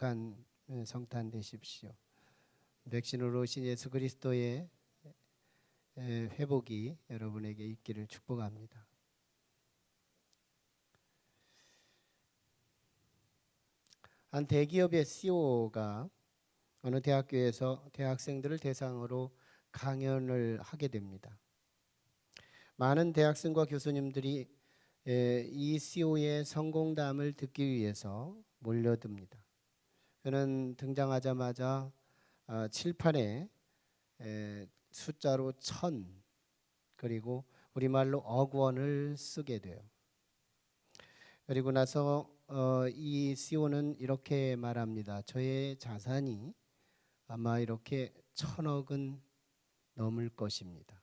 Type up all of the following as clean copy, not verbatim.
행복한 성탄 되십시오. 백신으로 오신 예수 그리스도의 회복이 여러분에게 있기를 축복합니다. 한 대기업의 CEO가 어느 대학교에서 대학생들을 대상으로 강연을 하게 됩니다. 많은 대학생과 교수님들이 이 CEO의 성공담을 듣기 위해서 몰려듭니다. 그는 등장하자마자 칠판에 숫자로 1000 그리고 우리말로 억 원을 쓰게 돼요. 그리고 나서 이 CEO는 이렇게 말합니다. 저의 자산이 아마 이렇게 1000억은 넘을 것입니다.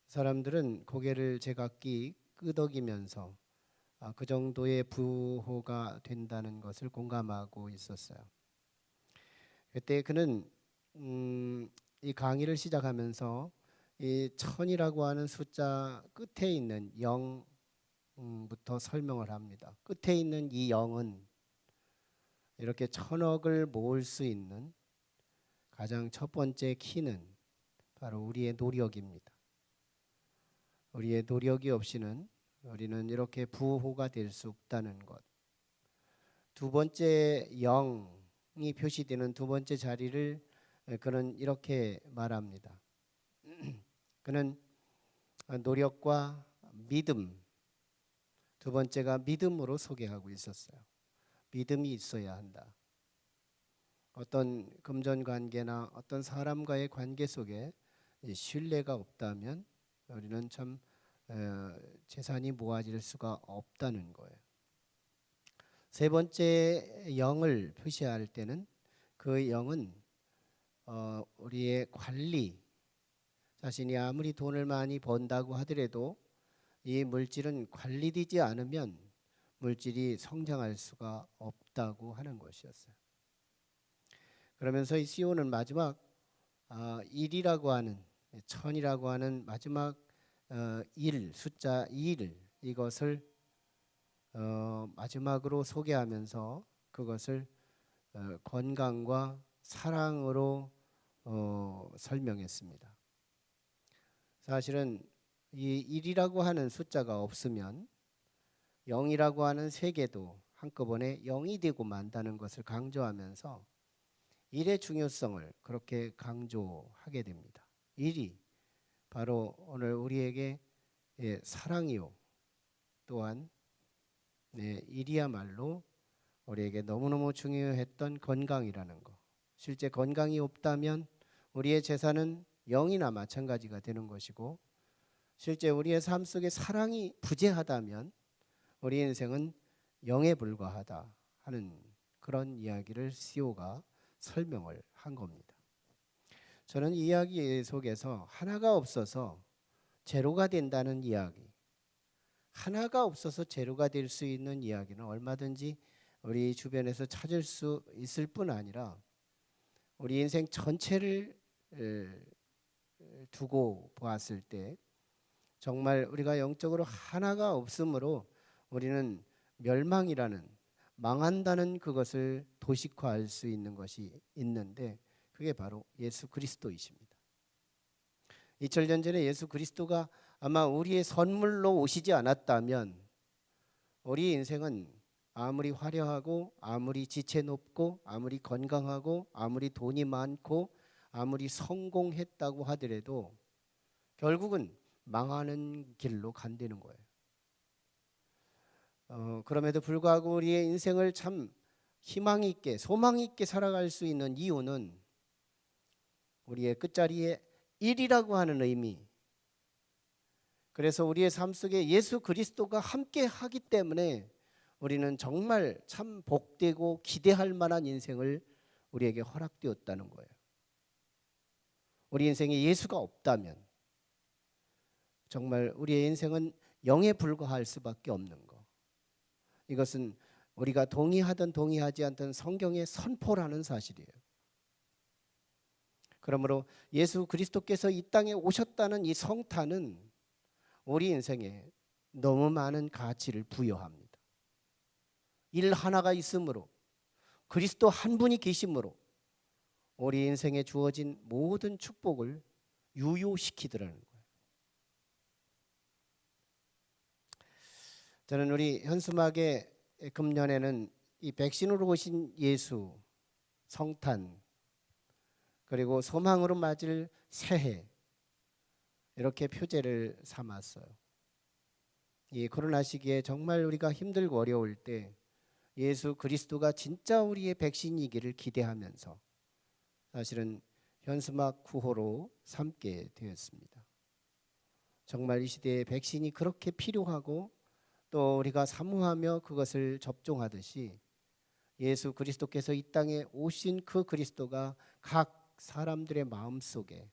사람들은 고개를 제각기 끄덕이면서 그 정도의 부호가 된다는 것을 공감하고 있었어요. 그때 그는 이 강의를 시작하면서 이 1000이라고 하는 숫자 끝에 있는 0부터 설명을 합니다. 끝에 있는 이 0은 이렇게 1000억을 모을 수 있는 가장 첫 번째 키는 바로 우리의 노력입니다. 우리의 노력이 없이는 우리는 이렇게 부호가 될 수 없다는 것. 두 번째 0이 표시되는 두 번째 자리를 그는 이렇게 말합니다. 그는 노력과 믿음, 두 번째가 믿음으로 소개하고 있었어요. 믿음이 있어야 한다. 어떤 금전관계나 어떤 사람과의 관계 속에 신뢰가 없다면 우리는 참 재산이 모아질 수가 없다는 거예요. 세 번째 0을 표시할 때는 그 0은 우리의 관리, 자신이 아무리 돈을 많이 번다고 하더라도 이 물질은 관리되지 않으면 물질이 성장할 수가 없다고 하는 것이었어요. 그러면서 이 CEO는 마지막 1이라고 하는 1000이라고 하는 마지막 1, 숫자 1 이것을 마지막으로 소개하면서 그것을 건강과 사랑으로 설명했습니다. 사실은 이 1이라고 하는 숫자가 없으면 0이라고 하는 세계도 한꺼번에 0이 되고 만다는 것을 강조하면서 1의 중요성을 그렇게 강조하게 됩니다. 1이 바로 오늘 우리에게 사랑이요, 또한 일이야말로 우리에게 너무너무 중요했던 건강이라는 것. 실제 건강이 없다면 우리의 재산은 0이나 마찬가지가 되는 것이고, 실제 우리의 삶 속에 사랑이 부재하다면 우리 인생은 0에 불과하다 하는 그런 이야기를 CEO가 설명을 한 겁니다. 저는 이 이야기 속에서 하나가 없어서 제로가 된다는 이야기, 하나가 없어서 제로가 될 수 있는 이야기는 얼마든지 우리 주변에서 찾을 수 있을 뿐 아니라 우리 인생 전체를 두고 보았을 때 정말 우리가 영적으로 하나가 없으므로 우리는 멸망이라는, 망한다는 그것을 도식화할 수 있는 것이 있는데 그게 바로 예수 그리스도이십니다. 2000년 전에 예수 그리스도가 아마 우리의 선물로 오시지 않았다면 우리 인생은 아무리 화려하고 아무리 지체 높고 아무리 건강하고 아무리 돈이 많고 아무리 성공했다고 하더라도 결국은 망하는 길로 간다는 거예요. 그럼에도 불구하고 우리의 인생을 참 희망 있게 소망 있게 살아갈 수 있는 이유는 우리의 끝자리에 1이라고 하는 의미, 그래서 우리의 삶 속에 예수 그리스도가 함께 하기 때문에 우리는 정말 참 복되고 기대할 만한 인생을 우리에게 허락되었다는 거예요. 우리 인생에 예수가 없다면 정말 우리의 인생은 0에 불과할 수밖에 없는 거. 이것은 우리가 동의하든 동의하지 않든 성경의 선포라는 사실이에요. 그러므로 예수 그리스도께서 이 땅에 오셨다는 이 성탄은 우리 인생에 너무 많은 가치를 부여합니다. 일 하나가 있으므로 그리스도 한 분이 계심으로 우리 인생에 주어진 모든 축복을 유효시키더라는 거예요. 저는 우리 현수막의 금년에는 이 백신으로 오신 예수, 성탄, 그리고 소망으로 맞을 새해, 이렇게 표제를 삼았어요. 이 코로나 시기에 정말 우리가 힘들고 어려울 때 예수 그리스도가 진짜 우리의 백신이기를 기대하면서 사실은 현수막 구호로 삼게 되었습니다. 정말 이 시대에 백신이 그렇게 필요하고 또 우리가 사모하며 그것을 접종하듯이 예수 그리스도께서 이 땅에 오신 그 그리스도가 각 사람들의 마음속에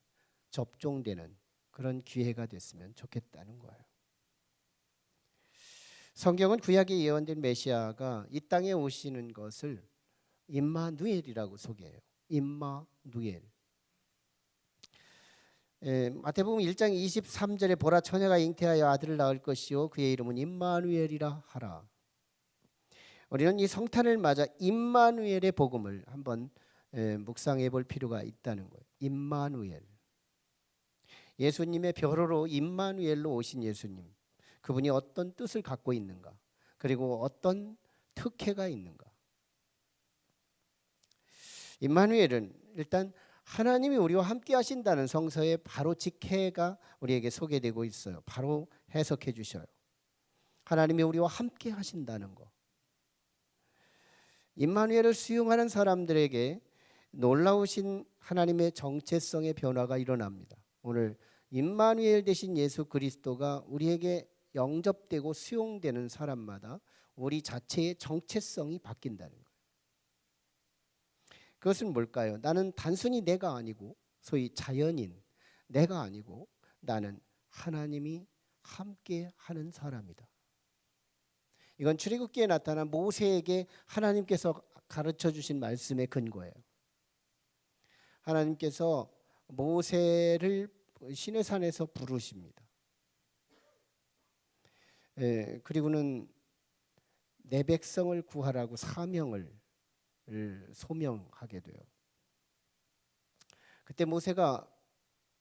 접종되는 그런 기회가 됐으면 좋겠다는 거예요. 성경은 구약에 예언된 메시아가 이 땅에 오시는 것을 임마누엘이라고 소개해요. 임마누엘. 마태복음 1장 23절에 보라 처녀가 잉태하여 아들을 낳을 것이요 그의 이름은 임마누엘이라 하라. 우리는 이 성탄을 맞아 임마누엘의 복음을 한번 묵상해 볼 필요가 있다는 거예요. 임마누엘. 예수님의 벼로로 임마누엘로 오신 예수님. 그분이 어떤 뜻을 갖고 있는가? 그리고 어떤 특혜가 있는가? 임마누엘은 일단 하나님이 우리와 함께 하신다는 성서의 바로 직해가 우리에게 소개되고 있어요. 바로 해석해 주셔요. 하나님이 우리와 함께 하신다는 거. 임마누엘을 수용하는 사람들에게 놀라우신 하나님의 정체성의 변화가 일어납니다. 오늘 임마누엘 되신 예수 그리스도가 우리에게 영접되고 수용되는 사람마다 우리 자체의 정체성이 바뀐다는 거예요. 그것은 뭘까요? 나는 단순히 내가 아니고 소위 자연인 내가 아니고 나는 하나님이 함께 하는 사람이다. 이건 출애굽기에 나타난 모세에게 하나님께서 가르쳐 주신 말씀의 근거예요. 하나님께서 모세를 시내산에서 부르십니다. 그리고는 내 백성을 구하라고 사명을 소명하게 돼요. 그때 모세가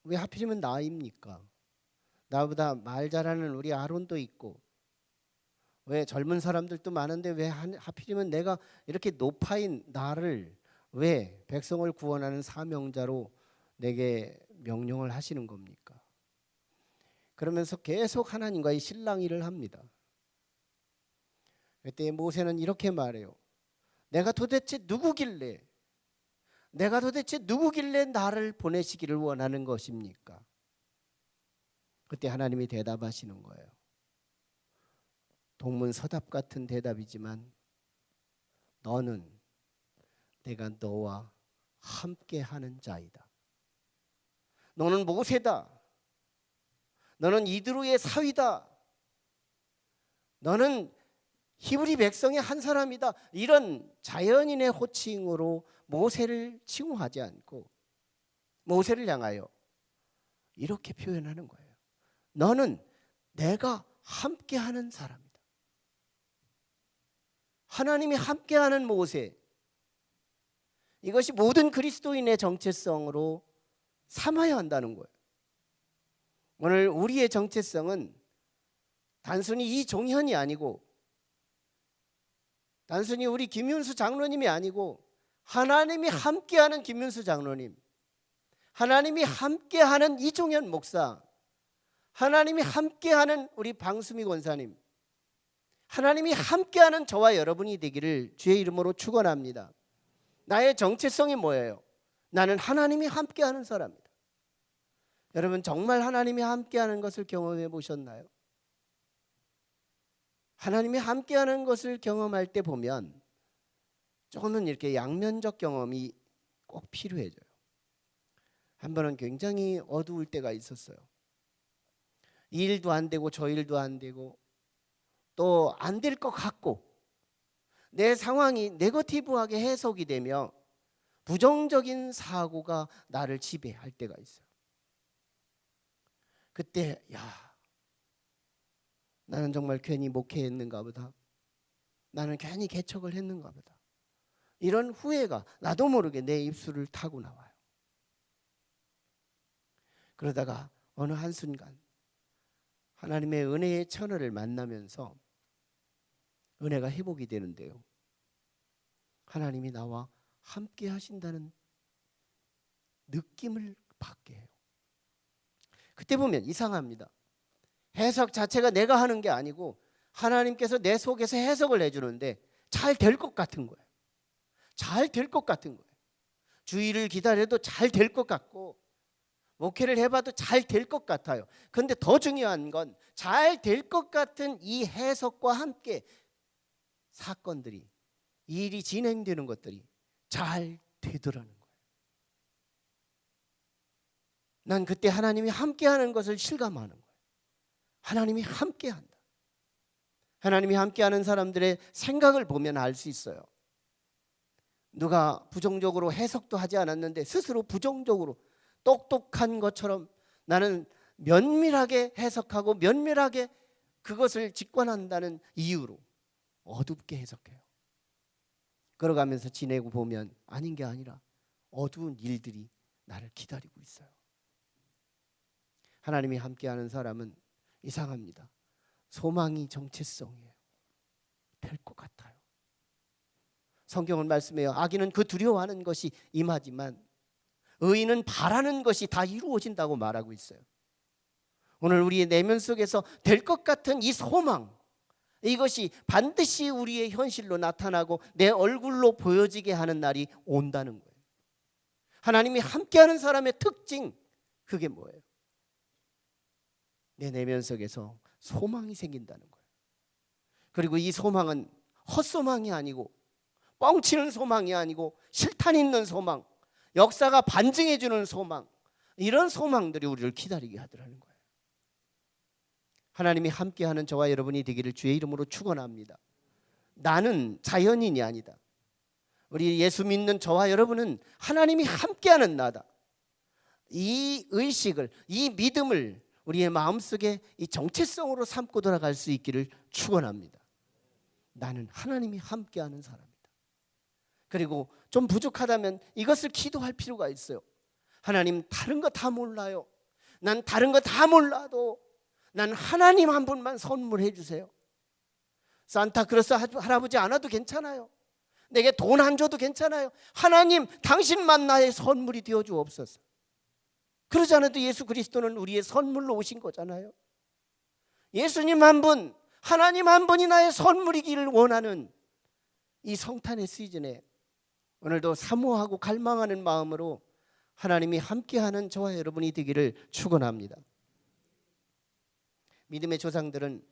왜 하필이면 나입니까? 나보다 말 잘하는 우리 아론도 있고 왜 젊은 사람들도 많은데 왜 하필이면 내가 이렇게 높아인 나를 왜 백성을 구원하는 사명자로 내게 명령을 하시는 겁니까? 그러면서 계속 하나님과의 실랑이를 합니다. 그때 모세는 이렇게 말해요. 내가 도대체 누구길래 나를 보내시기를 원하는 것입니까? 그때 하나님이 대답하시는 거예요. 동문서답 같은 대답이지만 너는 내가 너와 함께하는 자이다. 너는 모세다. 너는 이드로의 사위다. 너는 히브리 백성의 한 사람이다. 이런 자연인의 호칭으로 모세를 칭호하지 않고 모세를 향하여 이렇게 표현하는 거예요. 너는 내가 함께하는 사람이다. 하나님이 함께하는 모세. 이것이 모든 그리스도인의 정체성으로 삼아야 한다는 거예요. 오늘 우리의 정체성은 단순히 이종현이 아니고 단순히 우리 김윤수 장로님이 아니고 하나님이 함께하는 김윤수 장로님, 하나님이 함께하는 이종현 목사, 하나님이 함께하는 우리 방수미 권사님, 하나님이 함께하는 저와 여러분이 되기를 주의 이름으로 축원합니다. 나의 정체성이 뭐예요? 나는 하나님이 함께하는 사람이다. 여러분 정말 하나님이 함께하는 것을 경험해 보셨나요? 하나님이 함께하는 것을 경험할 때 보면 조금은 이렇게 양면적 경험이 꼭 필요해져요. 한 번은 굉장히 어두울 때가 있었어요. 이 일도 안 되고 저 일도 안 되고 또 안 될 것 같고 내 상황이 네거티브하게 해석이 되며 부정적인 사고가 나를 지배할 때가 있어요. 그때 나는 정말 괜히 목회했는가 보다. 나는 괜히 개척을 했는가 보다. 이런 후회가 나도 모르게 내 입술을 타고 나와요. 그러다가 어느 한순간 하나님의 은혜의 천을 만나면서 은혜가 회복이 되는데요, 하나님이 나와 함께 하신다는 느낌을 받게 해요. 그때 보면 이상합니다. 해석 자체가 내가 하는 게 아니고 하나님께서 내 속에서 해석을 해주는데 잘 될 것 같은 거예요. 잘 될 것 같은 거예요. 주의를 기다려도 잘 될 것 같고 목회를 해봐도 잘 될 것 같아요. 그런데 더 중요한 건 잘 될 것 같은 이 해석과 함께 사건들이, 일이 진행되는 것들이 잘 되더라는 거예요. 난 그때 하나님이 함께하는 것을 실감하는 거예요. 하나님이 함께한다. 하나님이 함께하는 사람들의 생각을 보면 알 수 있어요. 누가 부정적으로 해석도 하지 않았는데 스스로 부정적으로 똑똑한 것처럼 나는 면밀하게 해석하고 면밀하게 그것을 직관한다는 이유로 어둡게 해석해요. 걸어가면서 지내고 보면 아닌 게 아니라 어두운 일들이 나를 기다리고 있어요. 하나님이 함께하는 사람은 이상합니다. 소망이 정체성이에요. 될 것 같아요. 성경은 말씀해요. 악인은 그 두려워하는 것이 임하지만 의인은 바라는 것이 다 이루어진다고 말하고 있어요. 오늘 우리의 내면 속에서 될 것 같은 이 소망, 이것이 반드시 우리의 현실로 나타나고 내 얼굴로 보여지게 하는 날이 온다는 거예요. 하나님이 함께하는 사람의 특징, 그게 뭐예요? 내 내면 속에서 소망이 생긴다는 거예요. 그리고 이 소망은 헛소망이 아니고 뻥치는 소망이 아니고 실탄 있는 소망, 역사가 반증해 주는 소망, 이런 소망들이 우리를 기다리게 하더라는 거예요. 하나님이 함께하는 저와 여러분이 되기를 주의 이름으로 축원합니다. 나는 자연인이 아니다. 우리 예수 믿는 저와 여러분은 하나님이 함께하는 나다. 이 의식을, 이 믿음을 우리의 마음속에 이 정체성으로 삼고 돌아갈 수 있기를 축원합니다. 나는 하나님이 함께하는 사람이다. 그리고 좀 부족하다면 이것을 기도할 필요가 있어요. 하나님, 다른 거 다 몰라요. 난 다른 거 다 몰라도 난 하나님 한 분만 선물해 주세요. 산타크로스 할아버지 안 와도 괜찮아요. 내게 돈 안 줘도 괜찮아요. 하나님, 당신만 나의 선물이 되어 주옵소서. 그러지 않아도 예수 그리스도는 우리의 선물로 오신 거잖아요. 예수님 한 분, 하나님 한 분이 나의 선물이기를 원하는 이 성탄의 시즌에 오늘도 사모하고 갈망하는 마음으로 하나님이 함께하는 저와 여러분이 되기를 축원합니다. 믿음의 조상들은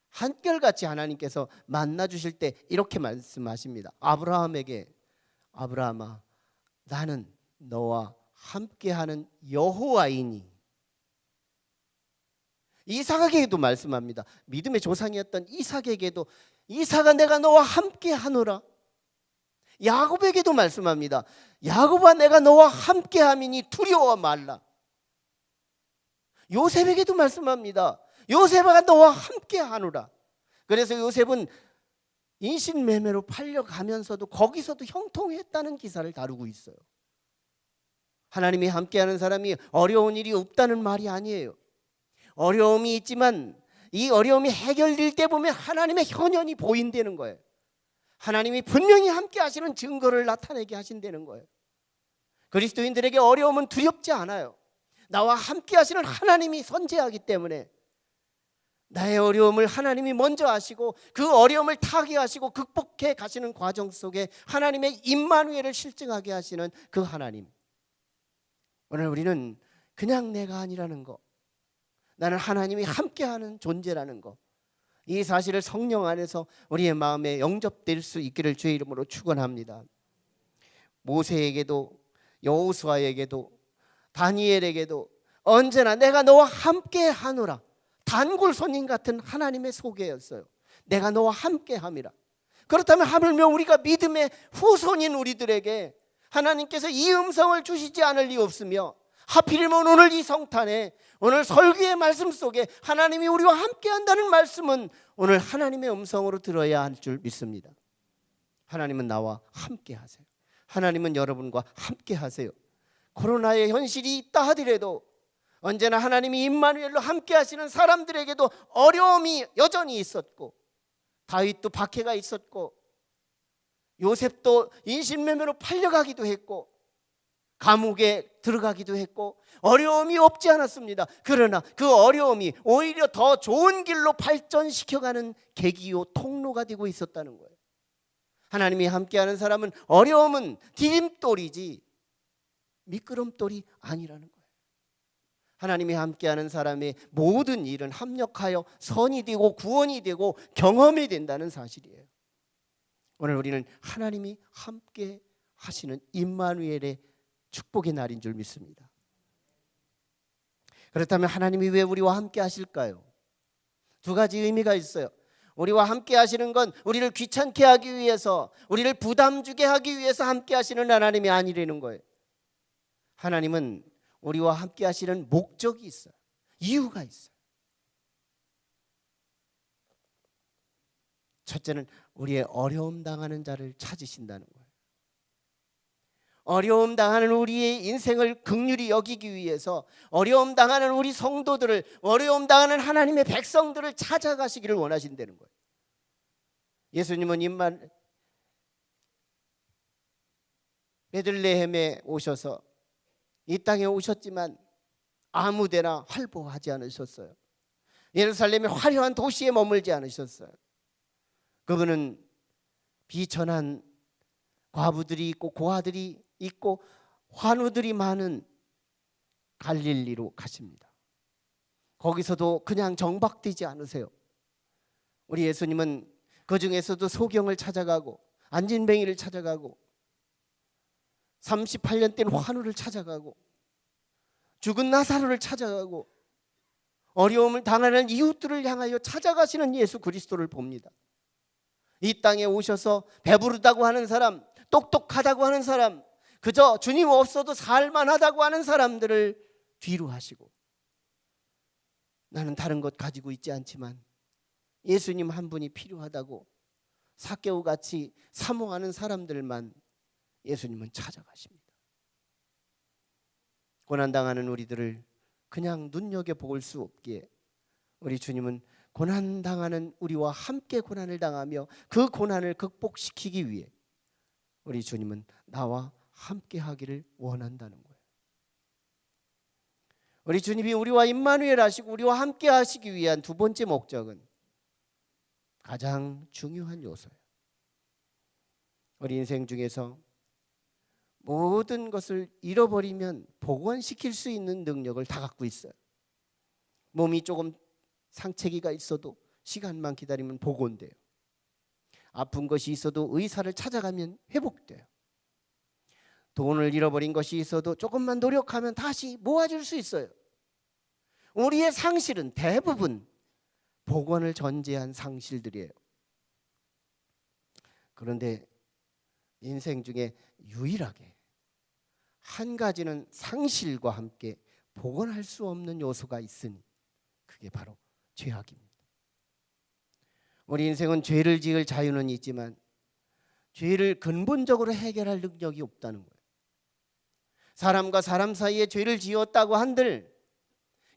한결같이 하나님께서 만나주실 때 이렇게 말씀하십니다. 아브라함에게, 아브라함아, 나는 너와 함께하는 여호와이니. 이삭에게도 말씀합니다. 믿음의 조상이었던 이삭에게도, 이삭아, 내가 너와 함께하노라. 야곱에게도 말씀합니다. 야곱아, 내가 너와 함께함이니 두려워 말라. 요셉에게도 말씀합니다. 요셉아, 너와 함께하노라. 그래서 요셉은 인신매매로 팔려가면서도 거기서도 형통했다는 기사를 다루고 있어요. 하나님이 함께하는 사람이 어려운 일이 없다는 말이 아니에요. 어려움이 있지만 이 어려움이 해결될 때 보면 하나님의 현현이 보인다는 거예요. 하나님이 분명히 함께 하시는 증거를 나타내게 하신다는 거예요. 그리스도인들에게 어려움은 두렵지 않아요. 나와 함께 하시는 하나님이 선재하기 때문에 나의 어려움을 하나님이 먼저 하시고 그 어려움을 타개하시고 극복해 가시는 과정 속에 하나님의 임마누엘을 실증하게 하시는 그 하나님. 오늘 우리는 그냥 내가 아니라는 거, 나는 하나님이 함께하는 존재라는 거, 이 사실을 성령 안에서 우리의 마음에 영접될 수 있기를 주의 이름으로 축원합니다. 모세에게도 여호수아에게도 다니엘에게도 언제나 내가 너와 함께하노라, 단골 손님 같은 하나님의 소개였어요. 내가 너와 함께함이라. 그렇다면 하물며 우리가 믿음의 후손인 우리들에게 하나님께서 이 음성을 주시지 않을 리 없으며, 하필이면 오늘 이 성탄에 오늘 설교의 말씀 속에 하나님이 우리와 함께한다는 말씀은 오늘 하나님의 음성으로 들어야 할 줄 믿습니다. 하나님은 나와 함께 하세요. 하나님은 여러분과 함께 하세요. 코로나의 현실이 있다 하더라도 언제나 하나님이 임마누엘로 함께 하시는 사람들에게도 어려움이 여전히 있었고, 다윗도 박해가 있었고, 요셉도 인신매매로 팔려가기도 했고, 감옥에 들어가기도 했고, 어려움이 없지 않았습니다. 그러나 그 어려움이 오히려 더 좋은 길로 발전시켜가는 계기요 통로가 되고 있었다는 거예요. 하나님이 함께하는 사람은 어려움은 디딤돌이지 미끄럼돌이 아니라는 거예요. 하나님이 함께하는 사람의 모든 일은 합력하여 선이 되고 구원이 되고 경험이 된다는 사실이에요. 오늘 우리는 하나님이 함께 하시는 임마누엘의 축복의 날인 줄 믿습니다. 그렇다면 하나님이 왜 우리와 함께 하실까요? 두 가지 의미가 있어요. 우리와 함께 하시는 건 우리를 귀찮게 하기 위해서, 우리를 부담 주게 하기 위해서 함께 하시는 하나님이 아니라는 거예요. 하나님은 우리와 함께 하시는 목적이 있어요. 이유가 있어요. 첫째는 우리의 어려움 당하는 자를 찾으신다는 거예요. 어려움 당하는 우리의 인생을 긍휼히 여기기 위해서 어려움 당하는 우리 성도들을, 어려움 당하는 하나님의 백성들을 찾아가시기를 원하신다는 거예요. 예수님은 베들레헴에 오셔서 이 땅에 오셨지만 아무데나 활보하지 않으셨어요. 예루살렘의 화려한 도시에 머물지 않으셨어요. 그분은 비천한 과부들이 있고 고아들이 있고 환우들이 많은 갈릴리로 가십니다. 거기서도 그냥 정박되지 않으세요. 우리 예수님은 그 중에서도 소경을 찾아가고 안진뱅이를 찾아가고 38년 된 환우를 찾아가고 죽은 나사로를 찾아가고 어려움을 당하는 이웃들을 향하여 찾아가시는 예수 그리스도를 봅니다. 이 땅에 오셔서 배부르다고 하는 사람, 똑똑하다고 하는 사람, 그저 주님 없어도 살만하다고 하는 사람들을 뒤로 하시고, 나는 다른 것 가지고 있지 않지만 예수님 한 분이 필요하다고 삭개오 같이 사모하는 사람들만 예수님은 찾아가십니다. 고난당하는 우리들을 그냥 눈여겨볼 수 없기에 우리 주님은 고난당하는 우리와 함께 고난을 당하며 그 고난을 극복시키기 위해 우리 주님은 나와 함께 하기를 원한다는 거예요. 우리 주님이 우리와 임마누엘 하시고 우리와 함께 하시기 위한 두 번째 목적은 가장 중요한 요소예요. 우리 인생 중에서 모든 것을 잃어버리면 복원시킬 수 있는 능력을 다 갖고 있어요. 몸이 조금 상처기가 있어도 시간만 기다리면 복원돼요. 아픈 것이 있어도 의사를 찾아가면 회복돼요. 돈을 잃어버린 것이 있어도 조금만 노력하면 다시 모아줄 수 있어요. 우리의 상실은 대부분 복원을 전제한 상실들이에요. 그런데 인생 중에 유일하게 한 가지는 상실과 함께 복원할 수 없는 요소가 있으니 그게 바로 죄악입니다. 우리 인생은 죄를 지을 자유는 있지만 죄를 근본적으로 해결할 능력이 없다는 거예요. 사람과 사람 사이에 죄를 지었다고 한들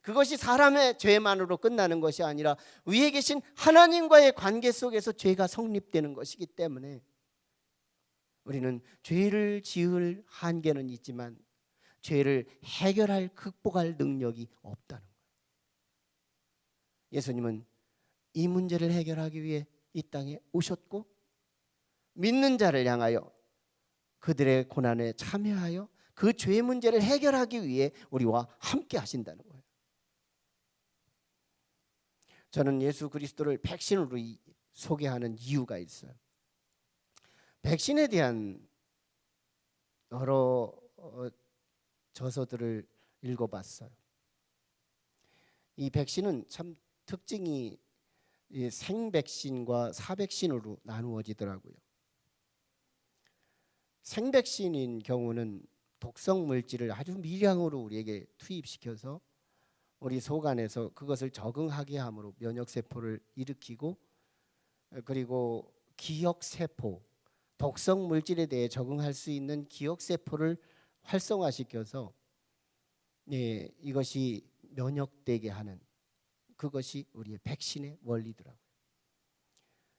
그것이 사람의 죄만으로 끝나는 것이 아니라 위에 계신 하나님과의 관계 속에서 죄가 성립되는 것이기 때문에 우리는 죄를 지을 한계는 있지만 죄를 해결할, 극복할 능력이 없다는 거예요. 예수님은 이 문제를 해결하기 위해 이 땅에 오셨고 믿는 자를 향하여 그들의 고난에 참여하여 그 죄 문제를 해결하기 위해 우리와 함께 하신다는 거예요. 저는 예수 그리스도를 백신으로 소개하는 이유가 있어요. 백신에 대한 여러 저서들을 읽어봤어요. 이 백신은 참 특징이 생백신과 사백신으로 나누어지더라고요. 생백신인 경우는 독성 물질을 아주 미량으로 우리에게 투입시켜서 우리 속 안에서 그것을 적응하게 함으로 면역세포를 일으키고 그리고 기억세포, 독성 물질에 대해 적응할 수 있는 기억세포를 활성화시켜서 이것이 면역되게 하는, 그것이 우리의 백신의 원리더라고요.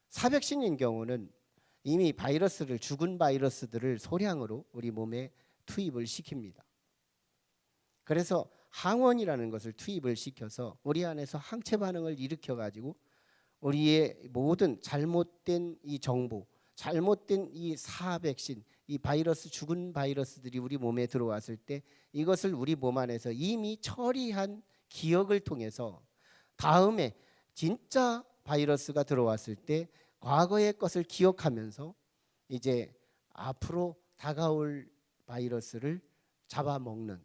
사백신인 경우는 이미 바이러스를, 죽은 바이러스들을 소량으로 우리 몸에 투입을 시킵니다. 그래서 항원이라는 것을 투입을 시켜서 우리 안에서 항체 반응을 일으켜 가지고 우리의 모든 잘못된 이 정보, 잘못된 이 사백신, 이 바이러스, 죽은 바이러스들이 우리 몸에 들어왔을 때 이것을 우리 몸 안에서 이미 처리한 기억을 통해서 다음에 진짜 바이러스가 들어왔을 때 과거의 것을 기억하면서 이제 앞으로 다가올 바이러스를 잡아먹는,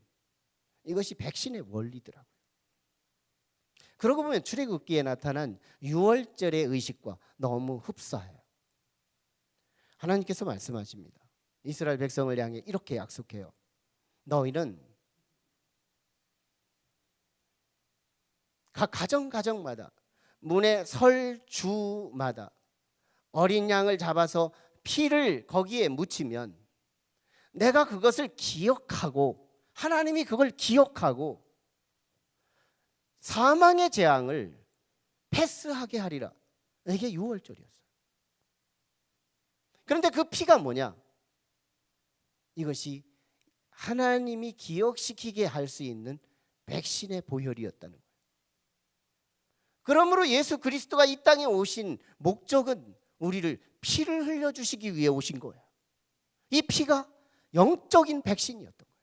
이것이 백신의 원리더라고요. 그러고 보면 출애굽기에 나타난 유월절의 의식과 너무 흡사해요. 하나님께서 말씀하십니다. 이스라엘 백성을 향해 이렇게 약속해요. 너희는 각 가정마다 문에 설 주마다 어린 양을 잡아서 피를 거기에 묻히면 내가 그것을 기억하고, 하나님이 그걸 기억하고 사망의 재앙을 패스하게 하리라. 이게 유월절이었어요. 그런데 그 피가 뭐냐? 이것이 하나님이 기억시키게 할 수 있는 백신의 보혈이었다는 거예요. 그러므로 예수 그리스도가 이 땅에 오신 목적은 우리를 피를 흘려주시기 위해 오신 거예요. 이 피가 영적인 백신이었던 거예요.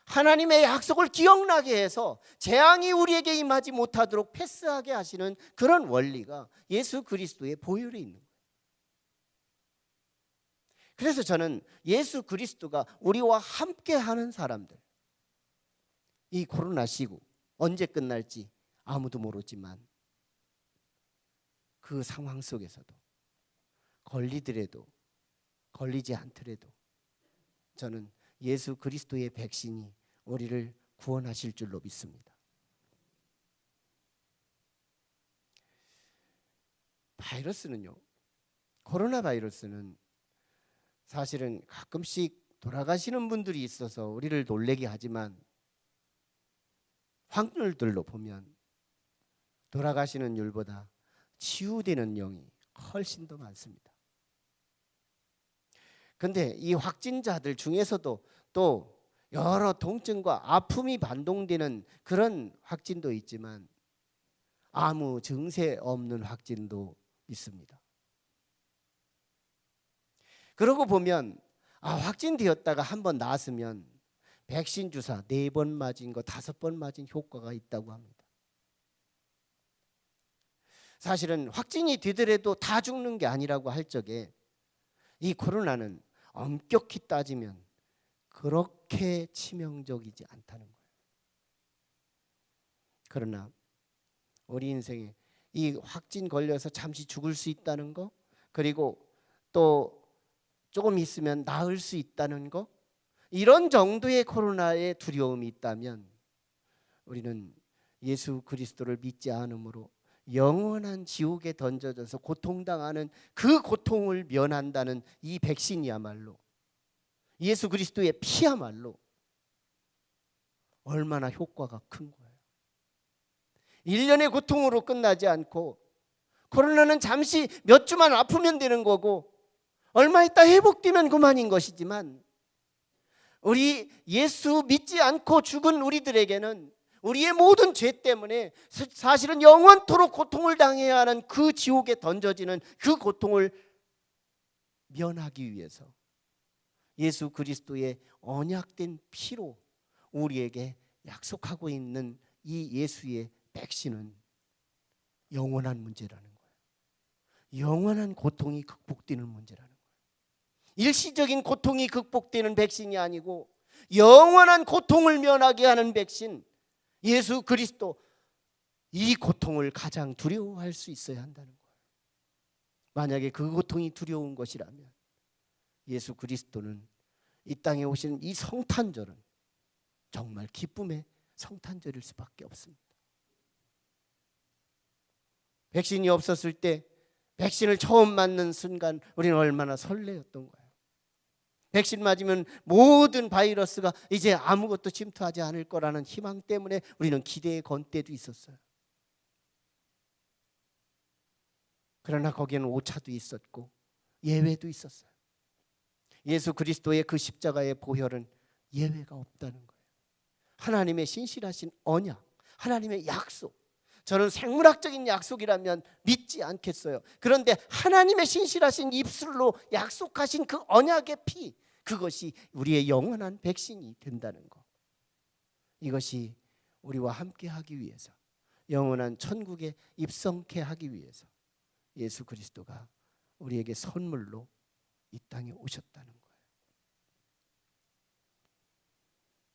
하나님의 약속을 기억나게 해서 재앙이 우리에게 임하지 못하도록 패스하게 하시는 그런 원리가 예수 그리스도의 보혈에 있는 거예요. 그래서 저는 예수 그리스도가 우리와 함께 하는 사람들, 이 코로나 시국 언제 끝날지 아무도 모르지만 그 상황 속에서도 걸리더라도 걸리지 않더라도 저는 예수 그리스도의 백신이 우리를 구원하실 줄로 믿습니다. 바이러스는요, 코로나 바이러스는 사실은 가끔씩 돌아가시는 분들이 있어서 우리를 놀라게 하지만 확률들로 보면 돌아가시는 율보다 치유되는 영이 훨씬 더 많습니다. 그런데 이 확진자들 중에서도 또 여러 통증과 아픔이 반동되는 그런 확진도 있지만 아무 증세 없는 확진도 있습니다. 그러고 보면 확진되었다가 한번 나았으면 백신 주사 4번 맞은 거 5번 맞은 효과가 있다고 합니다. 사실은 확진이 되더라도 다 죽는 게 아니라고 할 적에 이 코로나는 엄격히 따지면 그렇게 치명적이지 않다는 거예요. 그러나 우리 인생에 이 확진 걸려서 잠시 죽을 수 있다는 거, 그리고 또 조금 있으면 나을 수 있다는 거, 이런 정도의 코로나의 두려움이 있다면 우리는 예수 그리스도를 믿지 않으므로 영원한 지옥에 던져져서 고통당하는 그 고통을 면한다는 이 백신이야말로, 예수 그리스도의 피야말로 얼마나 효과가 큰 거예요. 1년의 고통으로 끝나지 않고 코로나는 잠시 몇 주만 아프면 되는 거고 얼마 있다 회복되면 그만인 것이지만 우리 예수 믿지 않고 죽은 우리들에게는 우리의 모든 죄 때문에 사실은 영원토록 고통을 당해야 하는 그 지옥에 던져지는 그 고통을 면하기 위해서 예수 그리스도의 언약된 피로 우리에게 약속하고 있는 이 예수의 백신은 영원한 문제라는 거예요. 영원한 고통이 극복되는 문제라는 거예요. 일시적인 고통이 극복되는 백신이 아니고 영원한 고통을 면하게 하는 백신, 예수 그리스도, 이 고통을 가장 두려워할 수 있어야 한다는 거예요. 만약에 그 고통이 두려운 것이라면 예수 그리스도는 이 땅에 오신 이 성탄절은 정말 기쁨의 성탄절일 수밖에 없습니다. 백신이 없었을 때 백신을 처음 맞는 순간 우리는 얼마나 설레었던 거예요. 백신 맞으면 모든 바이러스가 이제 아무것도 침투하지 않을 거라는 희망 때문에 우리는 기대에 건 때도 있었어요. 그러나 거기에는 오차도 있었고 예외도 있었어요. 예수 그리스도의 그 십자가의 보혈은 예외가 없다는 거예요. 하나님의 신실하신 언약, 하나님의 약속. 저는 생물학적인 약속이라면 믿지 않겠어요. 그런데 하나님의 신실하신 입술로 약속하신 그 언약의 피, 그것이 우리의 영원한 백신이 된다는 것. 이것이 우리와 함께 하기 위해서, 영원한 천국에 입성케 하기 위해서 예수 그리스도가 우리에게 선물로 이 땅에 오셨다는 거예요.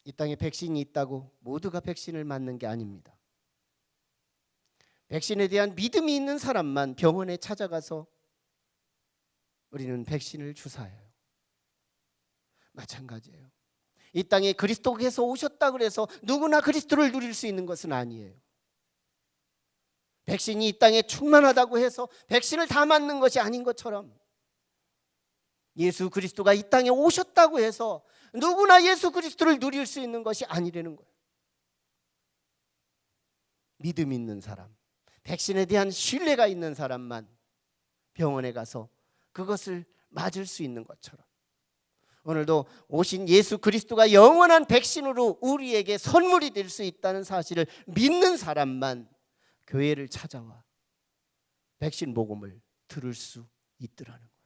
이 땅에 백신이 있다고 모두가 백신을 맞는 게 아닙니다. 백신에 대한 믿음이 있는 사람만 병원에 찾아가서 우리는 백신을 주사해요. 마찬가지예요. 이 땅에 그리스도께서 오셨다 그래서 누구나 그리스도를 누릴 수 있는 것은 아니에요. 백신이 이 땅에 충만하다고 해서 백신을 다 맞는 것이 아닌 것처럼 예수 그리스도가 이 땅에 오셨다고 해서 누구나 예수 그리스도를 누릴 수 있는 것이 아니라는 거예요. 믿음 있는 사람, 백신에 대한 신뢰가 있는 사람만 병원에 가서 그것을 맞을 수 있는 것처럼 오늘도 오신 예수 그리스도가 영원한 백신으로 우리에게 선물이 될 수 있다는 사실을 믿는 사람만 교회를 찾아와 백신 복음을 들을 수 있더라는 거예요.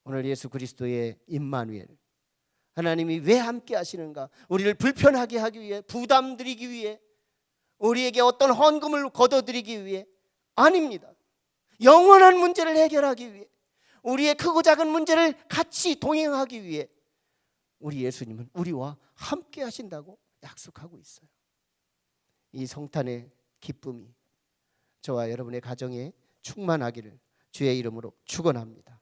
오늘 예수 그리스도의 임마누엘, 하나님이 왜 함께 하시는가? 우리를 불편하게 하기 위해, 부담 드리기 위해, 우리에게 어떤 헌금을 걷어들이기 위해 아닙니다. 영원한 문제를 해결하기 위해, 우리의 크고 작은 문제를 같이 동행하기 위해 우리 예수님은 우리와 함께 하신다고 약속하고 있어요. 이 성탄의 기쁨이 저와 여러분의 가정에 충만하기를 주의 이름으로 축원합니다.